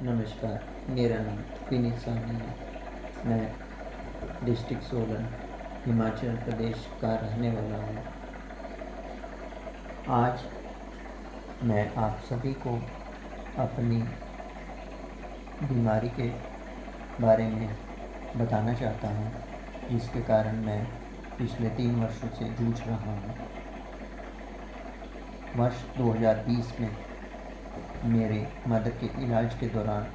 नमस्कार, मेरा नाम फिनिक्स साहनी है। मैं डिस्ट्रिक्ट सोलन, हिमाचल प्रदेश का रहने वाला हूँ। आज मैं आप सभी को अपनी बीमारी के बारे में बताना चाहता हूँ, जिसके कारण मैं पिछले 3 वर्षों से जूझ रहा हूँ। वर्ष 2020 में मेरे मदर के इलाज के दौरान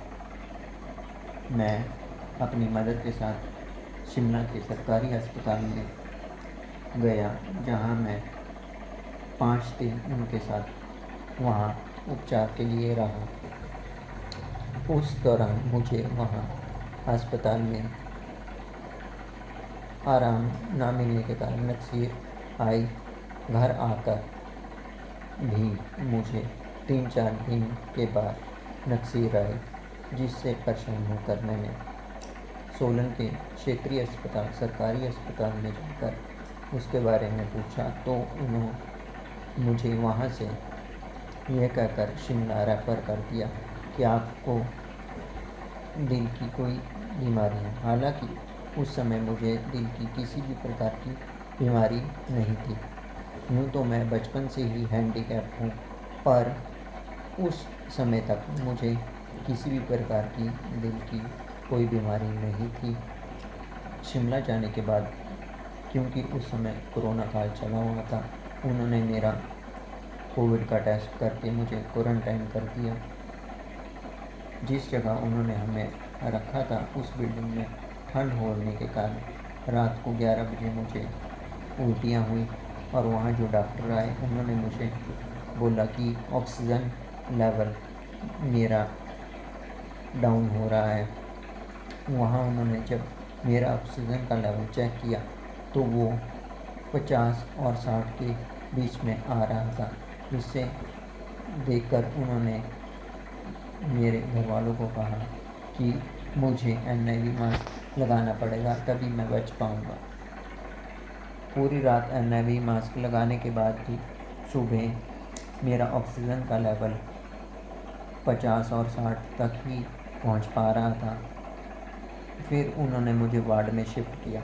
मैं अपनी मदर के साथ शिमला के सरकारी अस्पताल में गया, जहां मैं 5 दिन उनके साथ वहां उपचार के लिए रहा। उस दौरान मुझे वहां अस्पताल में आराम ना मिलने के कारण नक्सीर आई। घर आकर भी मुझे 3-4 दिन के बाद नक्सीर आई, जिससे परेशान होकर मैंने सोलन के क्षेत्रीय अस्पताल, सरकारी अस्पताल में जाकर उसके बारे में पूछा, तो उन्होंने मुझे वहाँ से यह कहकर शिमला रेफ़र कर दिया कि आपको दिल की कोई बीमारी है। हालांकि उस समय मुझे दिल की किसी भी प्रकार की बीमारी नहीं थी। यूँ तो मैं बचपन से ही हैंडीकैप हूँ, पर उस समय तक मुझे किसी भी प्रकार की दिल की कोई बीमारी नहीं थी। शिमला जाने के बाद, क्योंकि उस समय कोरोना काल चला हुआ था, उन्होंने मेरा कोविड का टेस्ट करके मुझे क्वारंटाइन कर दिया। जिस जगह उन्होंने हमें रखा था, उस बिल्डिंग में ठंड होने के कारण रात को 11 बजे मुझे उल्टियाँ हुई, और वहाँ जो डॉक्टर आए उन्होंने मुझे बोला कि ऑक्सीजन लेवल मेरा डाउन हो रहा है। वहाँ उन्होंने जब मेरा ऑक्सीजन का लेवल चेक किया तो वो 50 और 60 के बीच में आ रहा था, जिससे देखकर उन्होंने मेरे घर वालों को कहा कि मुझे NIV मास्क लगाना पड़ेगा, तभी मैं बच पाऊँगा। पूरी रात NIV मास्क लगाने के बाद भी सुबह मेरा ऑक्सीजन का लेवल 50 और 60 तक ही पहुंच पा रहा था। फिर उन्होंने मुझे वार्ड में शिफ्ट किया।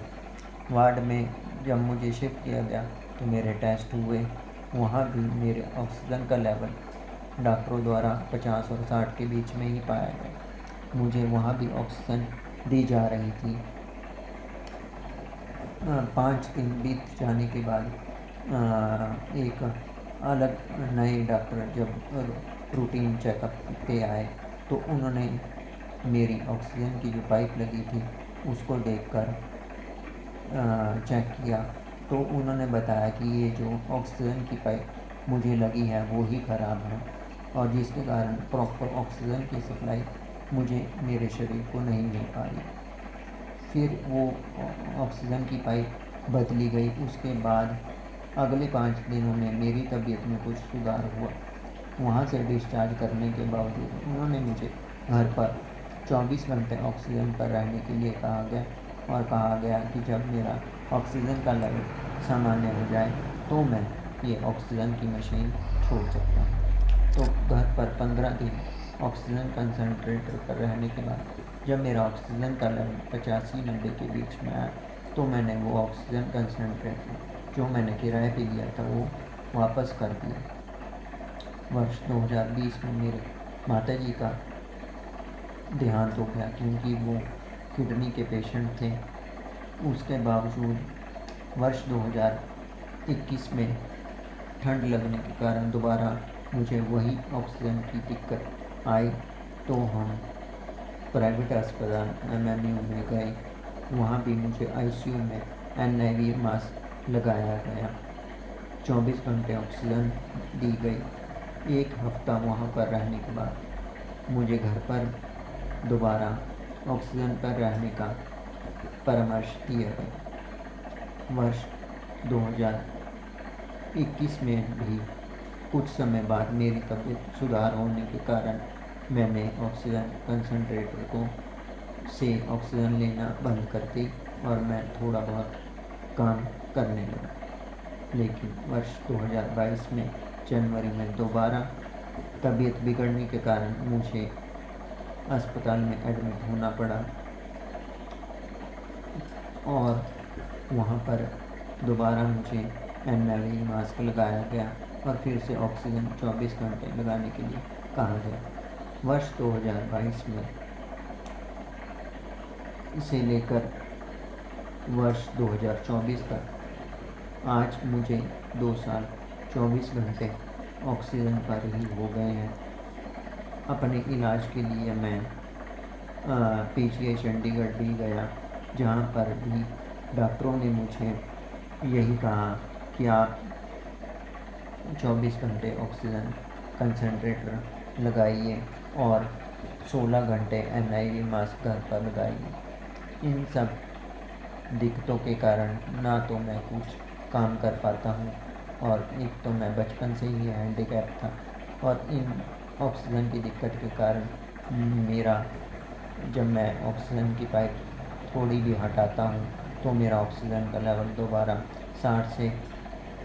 वार्ड में जब मुझे शिफ्ट किया गया तो मेरे टेस्ट हुए। वहाँ भी मेरे ऑक्सीजन का लेवल डॉक्टरों द्वारा 50 और 60 के बीच में ही पाया गया। मुझे वहाँ भी ऑक्सीजन दी जा रही थी। 5 दिन बीत जाने के बाद एक अलग नए डॉक्टर जब रूटीन चेकअप पे आए, तो उन्होंने मेरी ऑक्सीजन की जो पाइप लगी थी उसको देखकर चेक किया, तो उन्होंने बताया कि ये जो ऑक्सीजन की पाइप मुझे लगी है वो ही ख़राब है, और जिसके कारण प्रॉपर ऑक्सीजन की सप्लाई मुझे मेरे शरीर को नहीं मिल पा रही। फिर वो ऑक्सीजन की पाइप बदली गई। उसके बाद अगले 5 दिनों में मेरी तबीयत में कुछ सुधार हुआ। वहाँ से डिस्चार्ज करने के बावजूद उन्होंने मुझे घर पर 24 घंटे ऑक्सीजन पर रहने के लिए कहा गया, और कहा गया कि जब मेरा ऑक्सीजन का लेवल सामान्य हो जाए तो मैं ये ऑक्सीजन की मशीन छोड़ सकता हूँ। तो घर पर 15 दिन ऑक्सीजन कंसनट्रेटर पर रहने के बाद जब मेरा ऑक्सीजन का लेवल 85-90 के बीच में आया, तो मैंने वो ऑक्सीजन कंसनट्रेटर जो मैंने किराए पे लिया था वो वापस कर दिया। वर्ष 2020 में मेरे माताजी का देहांत हो गया, क्योंकि वो किडनी के पेशेंट थे। उसके बावजूद वर्ष 2021 में ठंड लगने के कारण दोबारा मुझे वही ऑक्सीजन की दिक्कत आई, तो हम प्राइवेट अस्पताल MMU में गए। वहाँ भी मुझे ICU में NIV मास्क लगाया गया, 24 घंटे ऑक्सीजन दी गई। 1 हफ्ता वहाँ पर रहने के बाद मुझे घर पर दोबारा ऑक्सीजन पर रहने का परामर्श दिया गया। वर्ष 2021 में भी कुछ समय बाद मेरी तबीयत सुधार होने के कारण मैंने ऑक्सीजन कंसनट्रेटर को से ऑक्सीजन लेना बंद कर दी, और मैं थोड़ा बहुत काम करने लगा। लेकिन वर्ष 2022 में जनवरी में दोबारा तबीयत बिगड़ने के कारण मुझे अस्पताल में एडमिट होना पड़ा और वहाँ पर दोबारा मुझे N95 मास्क लगाया गया और फिर से ऑक्सीजन 24 घंटे लगाने के लिए कहा गया। वर्ष 2022 में से लेकर वर्ष 2024 तक आज मुझे 2 साल 24 घंटे ऑक्सीजन पर ही हो गए हैं। अपने इलाज के लिए मैं PGI चंडीगढ़ भी गया, जहाँ पर भी डॉक्टरों ने मुझे यही कहा कि आप 24 घंटे ऑक्सीजन कंसंट्रेटर लगाइए और 16 घंटे N95 मास्क घर पर लगाइए। इन सब दिक्कतों के कारण ना तो मैं कुछ काम कर पाता हूँ और एक तो मैं बचपन से ही हैंडीकैप था और इन ऑक्सीजन की दिक्कत के कारण मेरा जब मैं ऑक्सीजन की पाइप थोड़ी भी हटाता हूँ तो मेरा ऑक्सीजन का लेवल दोबारा 60 से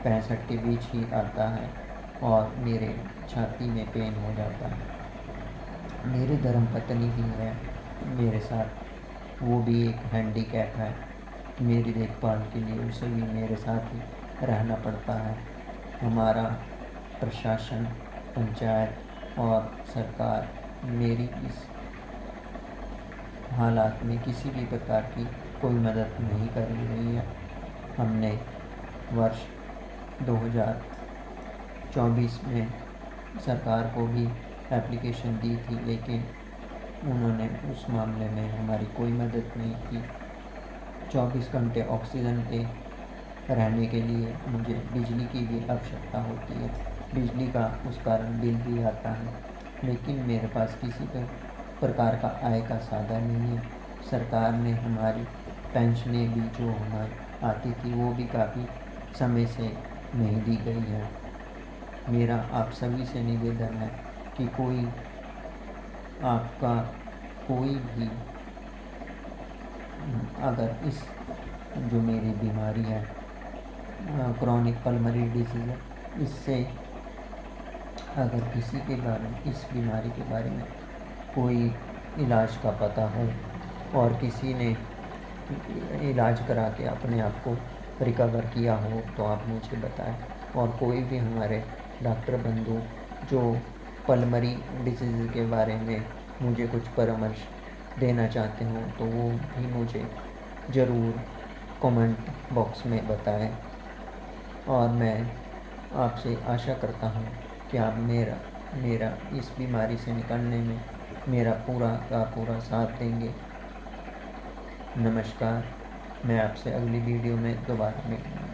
65 के बीच ही आता है और मेरे छाती में पेन हो जाता है। मेरी धर्मपत्नी भी है मेरे साथ, वो भी एक हैंडीकैप है। मेरी देखभाल के लिए उसे भी मेरे साथ ही रहना पड़ता है। हमारा प्रशासन, पंचायत और सरकार मेरी इस हालात में किसी भी प्रकार की कोई मदद नहीं कर रही है। हमने वर्ष 2024 में सरकार को भी एप्लीकेशन दी थी, लेकिन उन्होंने उस मामले में हमारी कोई मदद नहीं की। 24 घंटे ऑक्सीजन पे रहने के लिए मुझे बिजली की भी आवश्यकता होती है। बिजली का उस कारण बिल भी आता है, लेकिन मेरे पास किसी प्रकार का आय का साधन नहीं है। सरकार ने हमारी पेंशनें भी जो हमारी आती थी वो भी काफ़ी समय से नहीं दी गई है। मेरा आप सभी से निवेदन है कि कोई आपका कोई भी अगर इस जो मेरी बीमारी है क्रॉनिक पल्मोनरी डिजीज़ है, इससे अगर किसी के बारे में इस बीमारी के बारे में कोई इलाज का पता हो और किसी ने इलाज करा के अपने आप को रिकवर किया हो तो आप मुझे बताएं। और कोई भी हमारे डॉक्टर बंधु जो पल्मोनरी डिजीज़ के बारे में मुझे कुछ परामर्श देना चाहते हो तो वो भी मुझे ज़रूर कमेंट बॉक्स में बताएं। और मैं आपसे आशा करता हूँ कि आप मेरा इस बीमारी से निकलने में मेरा पूरा का पूरा साथ देंगे। नमस्कार, मैं आपसे अगली वीडियो में दोबारा मिलूँगा।